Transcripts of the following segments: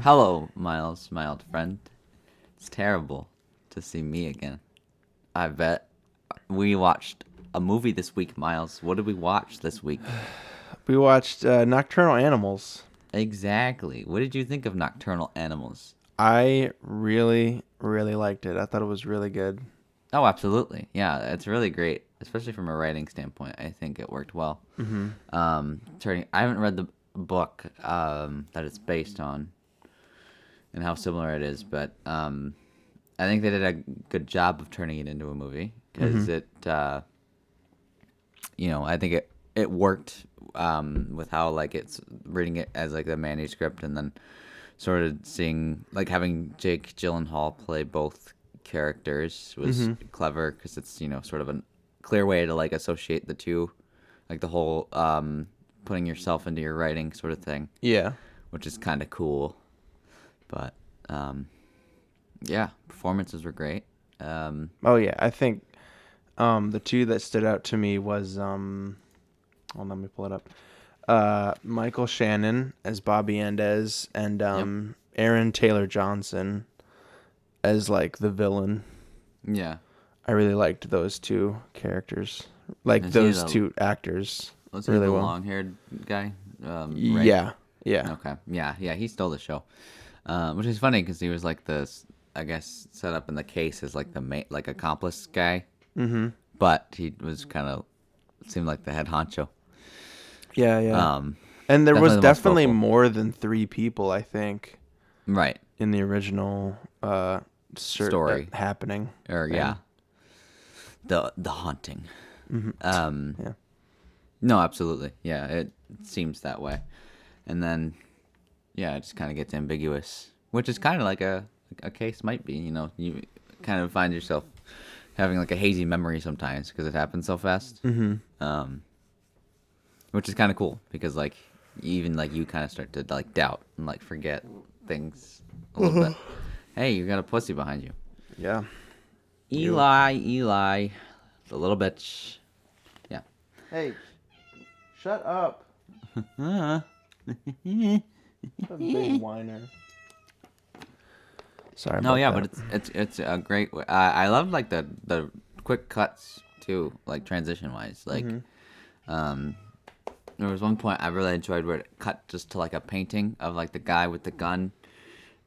Hello, Miles, my old friend. It's terrible to see me again. I bet. We watched a movie this week, Miles. What did we watch this week? We watched Nocturnal Animals. Exactly. What did you think of Nocturnal Animals? I really, really liked it. I thought it was really good. Oh, absolutely. Yeah, it's really great, especially from a writing standpoint. I think it worked well. Mm-hmm. I haven't read the book that it's based on and how similar it is, but I think they did a good job of turning it into a movie because I think it worked with how like it's reading it as like a manuscript and then sort of seeing like having Jake Gyllenhaal play both characters was clever because it's sort of a clear way to like associate the two, like the whole putting yourself into your writing sort of thing. Yeah. Which is kind of cool, but yeah, performances were great. Oh yeah, I think the two that stood out to me was hold on, let me pull it up. Michael Shannon as Bobby Endez and Aaron Taylor Johnson as like the villain. Yeah, I really liked those two characters, like Is he those the- two actors. was Really he the well. long-haired guy? Right? Yeah. Okay. Yeah. He stole the show, which is funny because he was like this, I guess, set up in the case as like the like accomplice guy. Mm-hmm. But he was kind of seemed like the head honcho. Yeah. Um, And there was definitely the most definitely vocal. more than 3 people, I think, Right. in the original Story. happening. Or thing. yeah, the haunting. Mm-hmm. Yeah. No, absolutely. Yeah, it seems that way. And then, yeah, it just kind of gets ambiguous, which is kind of like a case might be. You kind of find yourself having like a hazy memory sometimes because it happens so fast. Mm-hmm. Which is kind of cool because like even like you kind of start to like doubt and like forget things a little bit. Hey, you got a pussy behind you. Yeah. Eli, the little bitch. Yeah. Hey, shut up. Uh, A big whiner. Sorry. No, about yeah, that. but it's a great. I love like the quick cuts too, like transition wise. Like, there was one point I really enjoyed where it cut just to like a painting of like the guy with the gun.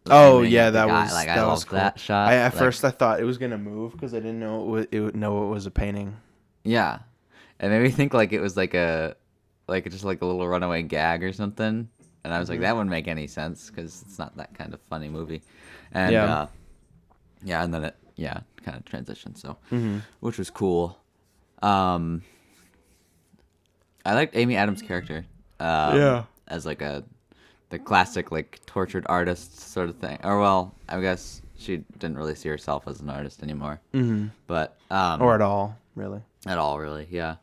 Oh aiming yeah, at the that guy. was Like that I was loved cool. that shot. At Like, first I thought it was gonna move because I didn't know it was a painting. yeah, it made me think like it was like just like a little runaway gag or something. And I was like, that wouldn't make any sense because it's not that kind of funny movie. And Yeah. yeah, and then it kind of transitioned, so Mm-hmm. which was cool. I liked Amy Adams' character. Yeah. As like the classic like tortured artist sort of thing. Or well, I guess she didn't really see herself as an artist anymore. Mm-hmm. But Or at all, really. at all really, yeah.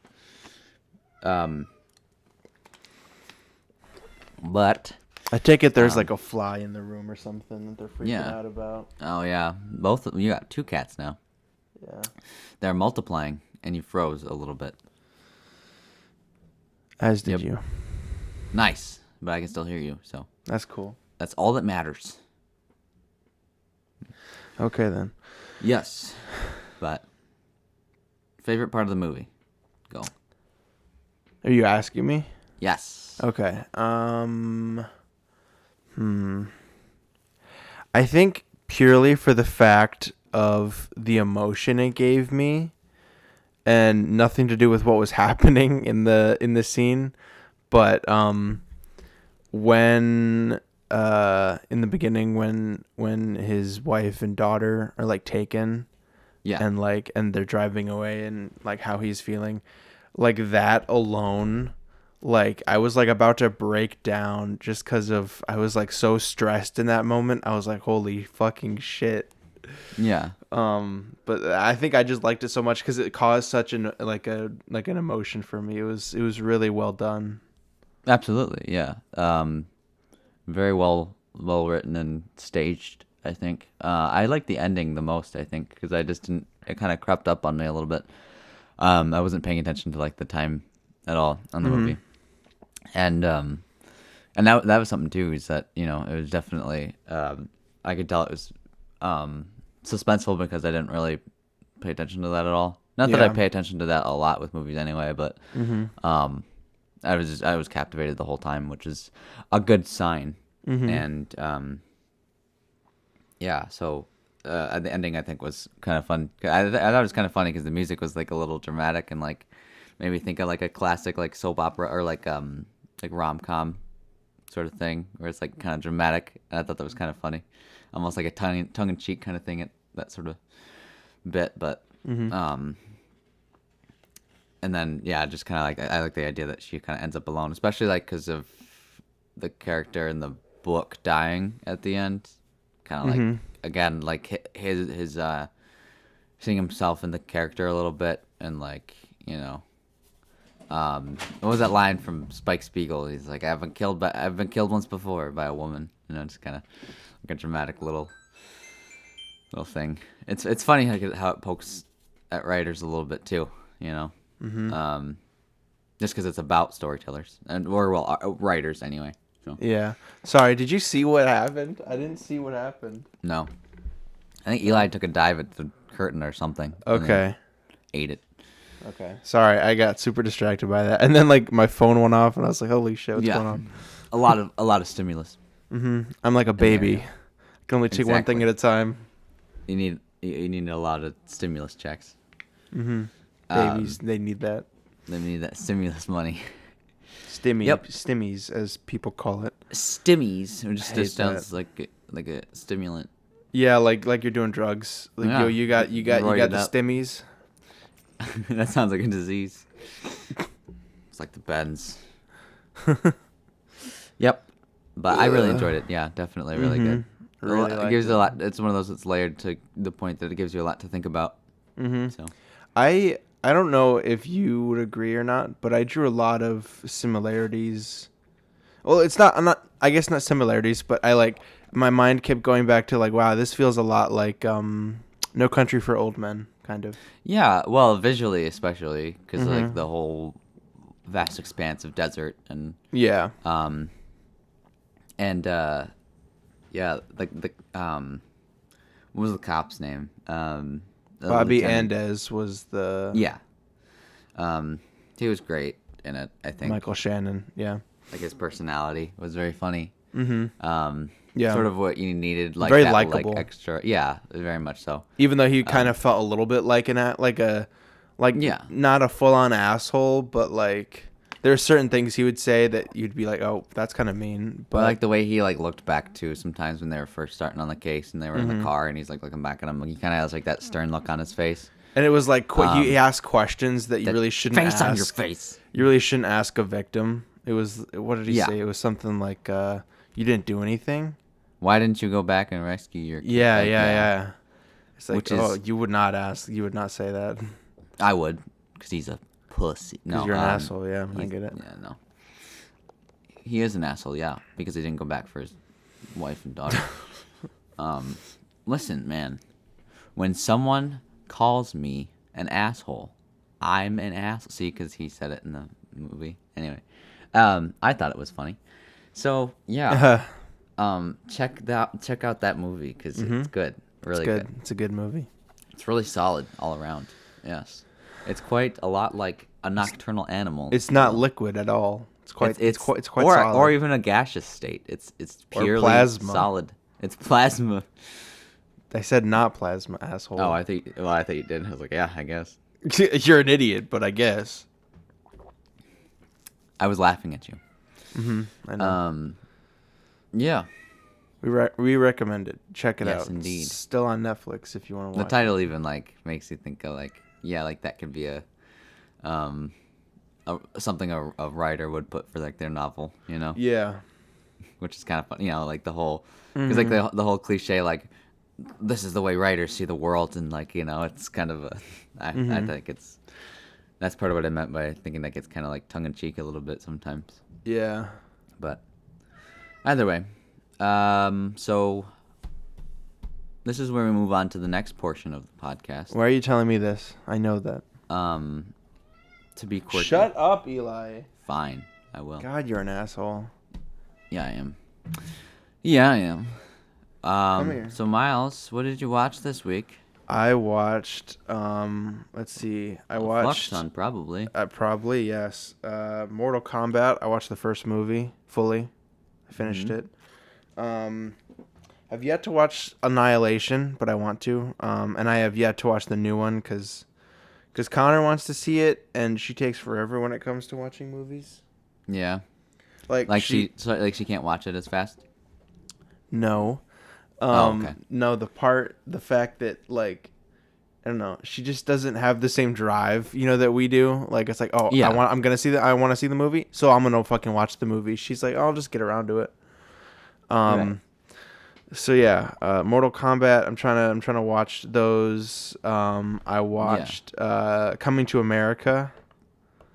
But I take it there's like a fly in the room or something that they're freaking Yeah. out about. oh yeah, both of you got 2 cats now. Yeah. They're multiplying, and you froze a little bit. As did Yep. you. Nice, but I can still hear you, so That's cool. that's all that matters. Okay then. Yes, but favorite part of the movie? Go. Are you asking me? Yes. Okay. I think purely for the fact of the emotion it gave me and nothing to do with what was happening in the scene, but when in the beginning when his wife and daughter are like taken Yeah. and they're driving away and like how he's feeling, like that alone, like I was like about to break down just because of I was like so stressed in that moment. I was like, holy fucking shit. Yeah. But I think I just liked it so much because it caused such an an emotion for me. It was really well done. Absolutely. Yeah. Very well written and staged, I think. I like the ending the most, I think, because I just didn't. It kind of crept up on me a little bit. I wasn't paying attention to like the time at all on the movie, and And that was something too. Is that it was definitely I could tell it was suspenseful because I didn't really pay attention to that at all. Not that I pay attention to that a lot with movies anyway, but I was captivated the whole time, which is a good sign. And so the ending I think was kind of fun. I thought it was kind of funny because the music was like a little dramatic and like made me think of like a classic like soap opera or like rom-com sort of thing where it's like kind of dramatic. And I thought that was kind of funny, almost like a tongue-in-cheek kind of thing at that sort of bit. But and then just kind of like I like the idea that she kind of ends up alone, especially like because of the character in the book dying at the end. Kind of like again like his seeing himself in the character a little bit and like what was that line from Spike Spiegel? He's like, I've been killed once before by a woman. It's kind of like a dramatic little thing. It's funny how it pokes at writers a little bit too. Just because it's about storytellers or writers anyway. So. Yeah. Sorry, did you see what happened? I didn't see what happened. No. I think Eli took a dive at the curtain or something. Okay. Ate it. Okay. Sorry, I got super distracted by that. And then like my phone went off and I was like, holy shit, what's going on? A lot of stimulus. I'm like a baby. I can only take one thing at a time. You need a lot of stimulus checks. Babies, they need that. They need that stimulus money. Stimmies, as people call it. Stimmies. It just sounds like a stimulant. Yeah, like you're doing drugs. Like you got the stimmies. That sounds like a disease. It's like the bends. Yep. But I really enjoyed it. Yeah, definitely really good. It gives you a lot. It's one of those that's layered to the point that it gives you a lot to think about. So I don't know if you would agree or not, but I drew a lot of similarities. Well, I guess not similarities, but my mind kept going back to like, wow, this feels a lot like No Country for Old Men, kind of. Yeah, well, visually especially, because like the whole vast expanse of desert and like the what was the cop's name? Bobby Andes was the he was great in it. I think Michael Shannon, like his personality was very funny. Yeah, sort of what you needed, like very that, likable, like extra. Yeah, very much so. Even though he kind of felt a little bit like not a full on asshole, but like there are certain things he would say that you'd be like, oh, that's kind of mean. But I like the way he like looked back too. Sometimes when they were first starting on the case and they were in the car, and he's like looking back at him, like he kind of has like that stern look on his face. And it was like he asked questions that you really shouldn't ask. Face on your face. You really shouldn't ask a victim. It was, what did he say? It was something like, you didn't do anything. Why didn't you go back and rescue your kid? Yeah. It's like, you would not ask. You would not say that. I would, because he's a pussy. No, you're an asshole. Yeah, I get it. Yeah, no. He is an asshole. Yeah, because he didn't go back for his wife and daughter. Listen, man. When someone calls me an asshole, I'm an asshole. See, because he said it in the movie. Anyway, I thought it was funny. So yeah. Check out that movie because it's good. Really good. It's a good movie. It's really solid all around. Yes, it's quite a lot like a nocturnal animal. It's not liquid at all. It's quite solid. Or even a gaseous state. It's purely solid. It's plasma. I said not plasma, asshole. Oh, I think you did. I was like, yeah, I guess. You're an idiot, but I guess. I was laughing at you. I know. Yeah. We recommend it. Check it out. Yes, indeed. It's still on Netflix if you want to watch it. The title even like makes you think of like, yeah, like that could be a something a writer would put for like their novel, you know? Yeah. Which is kind of fun, you know, like the whole, because like the whole cliche, like this is the way writers see the world, and like, you know, it's kind of I think that's part of what I meant by thinking like it's kind of like tongue in cheek a little bit sometimes. Yeah. But either way, so this is where we move on to the next portion of the podcast. Why are you telling me this? I know that. To be quirky. Shut up, Eli. Fine, I will. God, you're an asshole. Yeah, I am. Yeah, I am. Come here. So Miles, what did you watch this week? I watched. Let's see. I Flux watched. Sun, probably. Probably yes. Mortal Kombat. I watched the first movie fully. I finished it. I've yet to watch Annihilation, but I want to. And I have yet to watch the new one because Connor wants to see it, and she takes forever when it comes to watching movies. Yeah. Like she she can't watch it as fast. No. Okay. No, the fact that like I don't know, she just doesn't have the same drive, that we do. Like it's like, oh, Yeah. I want to see the movie, so I'm gonna fucking watch the movie. She's like, oh, I'll just get around to it. Right. So yeah, Mortal Kombat. I'm trying to watch those. I watched Coming to America.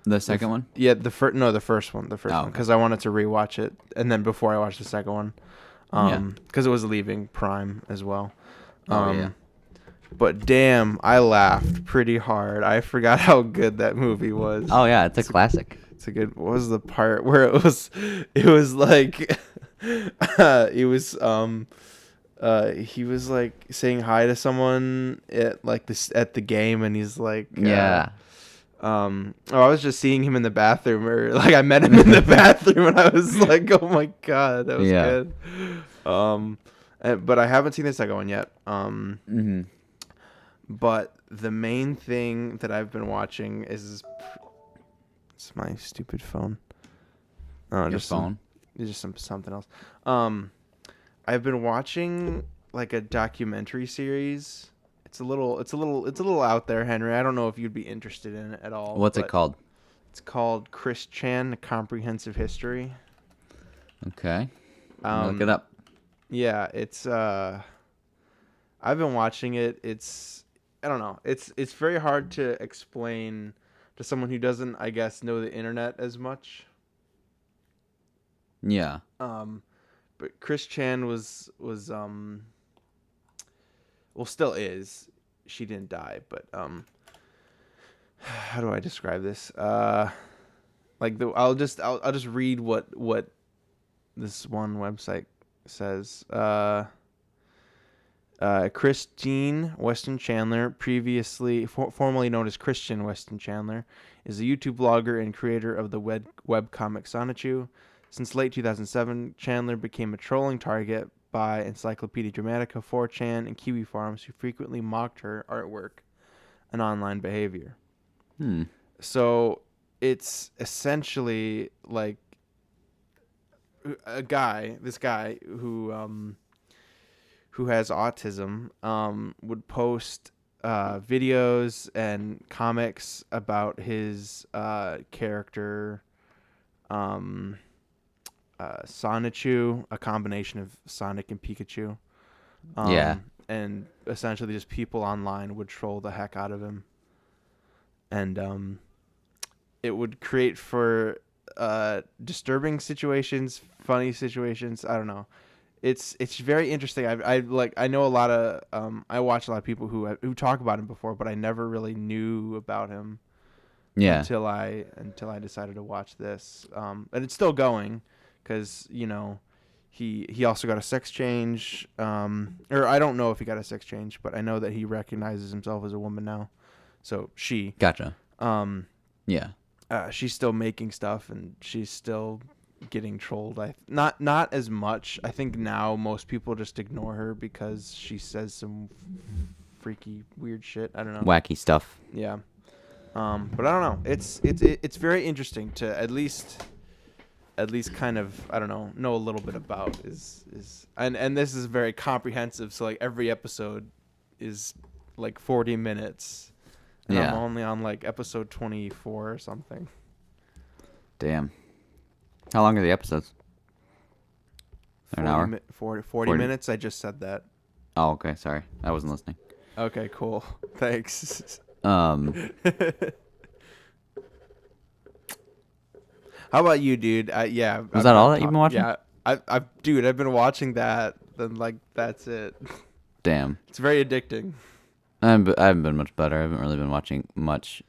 The second one? Yeah, the first one, Okay. because I wanted to rewatch it, and then before I watched the second one, because it was leaving Prime as well. Yeah. But damn, I laughed pretty hard. I forgot how good that movie was. Oh yeah, it's a classic. It's a good. What was the part where it was like, it was he was like saying hi to someone at like this at the game, and he's like, Yeah. I was just seeing him in the bathroom, or like I met him in the bathroom, and I was like, oh my god, that was good. But I haven't seen the second one yet. But the main thing that I've been watching is it's my stupid phone. Your phone? Just something else. I've been watching like a documentary series. It's a little out there, Henry. I don't know if you'd be interested in it at all. What's it called? It's called Chris Chan: A Comprehensive History. Okay. Look it up. Yeah, it's I've been watching it. I don't know. It's very hard to explain to someone who doesn't, I guess, know the internet as much. Yeah. But Chris Chan was well, still is. She didn't die, but how do I describe this? I'll just read what this one website says. Christine Weston Chandler, previously formerly known as Christian Weston Chandler, is a YouTube blogger and creator of the webcomic Sonichu. Since late 2007, Chandler became a trolling target by Encyclopedia Dramatica, 4chan, and Kiwi Farms, who frequently mocked her artwork and online behavior. So it's essentially like this guy who has autism would post videos and comics about his character Sonichu, a combination of Sonic and Pikachu. And essentially just people online would troll the heck out of him. And it would create for disturbing situations, funny situations. I don't know. It's very interesting. I know a lot of I watch a lot of people who talk about him before, but I never really knew about him. Yeah. Until I decided to watch this. And it's still going because he also got a sex change. Or I don't know if he got a sex change, but I know that he recognizes himself as a woman now. So she. Gotcha. Yeah. She's still making stuff, and she's still getting trolled. Not as much. I think now most people just ignore her because she says some freaky weird shit. I don't know. Wacky stuff. Yeah. But I don't know. It's very interesting to at least kind of, I don't know a little bit about and this is very comprehensive. So like every episode is like 40 minutes. And I'm only on like episode 24 or something. Damn. How long are the episodes? An hour? 40 minutes. I just said that. Oh, okay. Sorry. I wasn't listening. Okay, cool. Thanks. How about you, dude? Yeah. Was that all that you've been watching? Yeah. I've been watching that. Then like that's it. Damn. It's very addicting. I haven't been much better. I haven't really been watching much.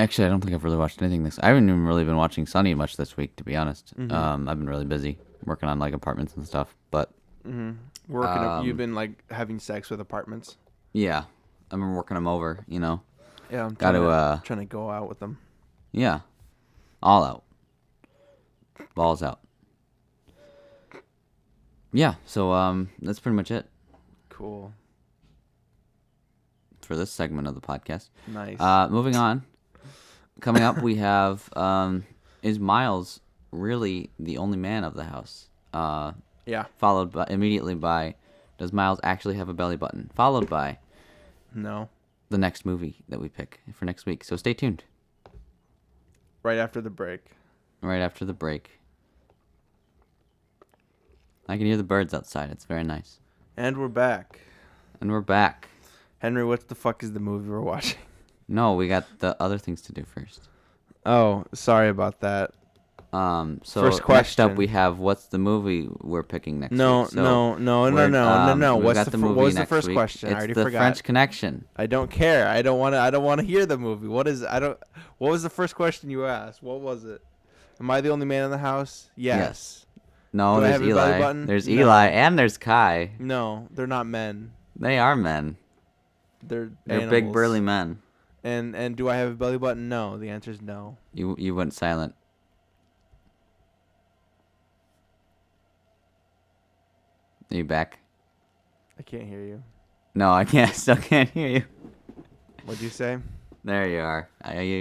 Actually, I don't think I've really watched anything this. I haven't even really been watching Sunny much this week, to be honest. Mm-hmm. I've been really busy working on like apartments and stuff. But You've been like having sex with apartments. yeah, I've been working them over. Yeah, I'm Got to trying to go out with them. yeah, all out, balls out. Yeah, so that's pretty much it Cool. for this segment of the podcast. Nice. Moving on. Coming up, we have is Milz really the only man of the house? Yeah. Followed immediately by, does Milz actually have a belly button? Followed by No. the next movie that we pick for next week. So stay tuned. Right after the break. Right after the break. I can hear the birds outside. It's very nice. And we're back. And we're back. Henry, what the fuck is the movie we're watching? No, we got the other things to do first. Oh, sorry about that. So First next up question. we have, what's the movie we're picking next No, week? So no. we've got What was the first week. question? I It's already the forgot. French Connection. I don't care. I don't want to hear the movie. What was the first question you asked? What was it? Am I the only man in the house? Yes. No, Do I there's have a belly Eli. button? There's No. Eli and there's Kai. No, they're not men. They are men. They're They're animals. big burly men. And do I have a belly button? No. The answer is no. You went silent. Are you back? I can't hear you. No, I can't. Still can't hear you. What'd you say? There you are.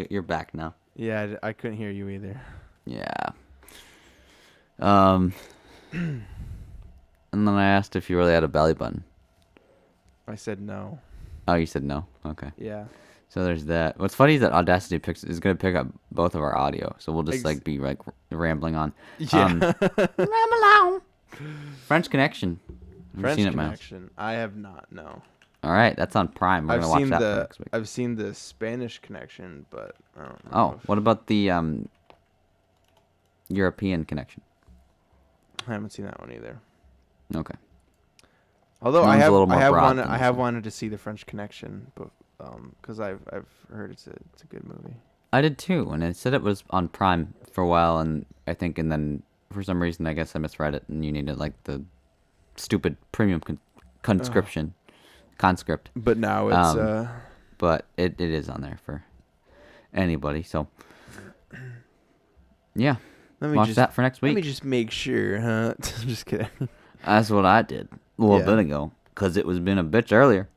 You're back now. Yeah, I couldn't hear you either. Yeah. And then I asked if you really had a belly button. I said no. Oh, you said no. Okay. Yeah. So there's that. What's funny is that Audacity is going to pick up both of our audio, so we'll just be rambling on. Yeah. Ramble on. French Connection. Have French you seen it, Miles? Connection. I have not. No. All right, that's on Prime. We're I've gonna watch seen that for next week. I've seen the Spanish Connection, but I don't know. Oh, what about the European Connection? I haven't seen that one either. Okay. Although That I one's a have little more I have broad wanted than I this have one. wanted to see the French Connection, but because I've heard it's a good movie. I did too, and it said it was on Prime for a while, and then for some reason I guess I misread it, and you needed like the stupid premium conscript. But now it's But it is on there for anybody. So yeah, watch that for next Let week. me just make sure, huh? Just kidding. That's what I did a little Yeah. bit ago, because it was been a bitch earlier.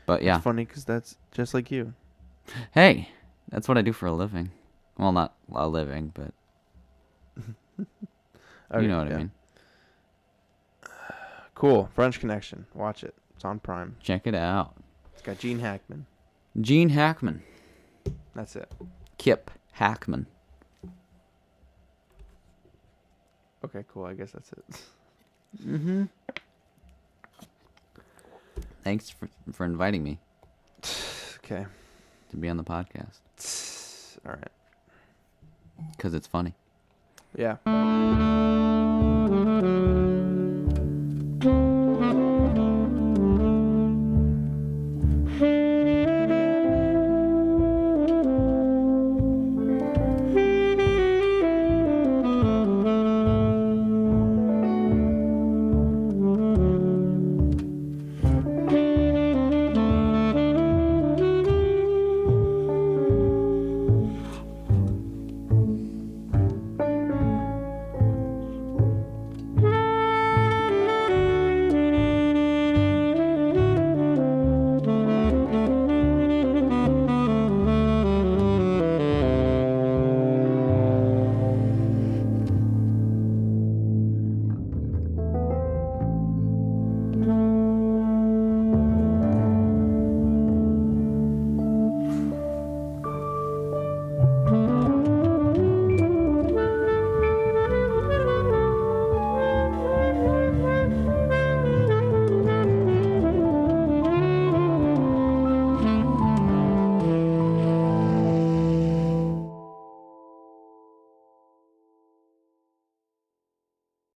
But yeah. It's funny because that's just like you. Hey, that's what I do for a living. Well, not a living, but you know what I mean. Cool. French Connection. Watch it. It's on Prime. Check it out. It's got Gene Hackman. Gene Hackman. That's it. Kip Hackman. Okay, cool. I guess that's it. Mm-hmm. Thanks for inviting me Okay. to be on the podcast. All right. Because it's funny. Yeah.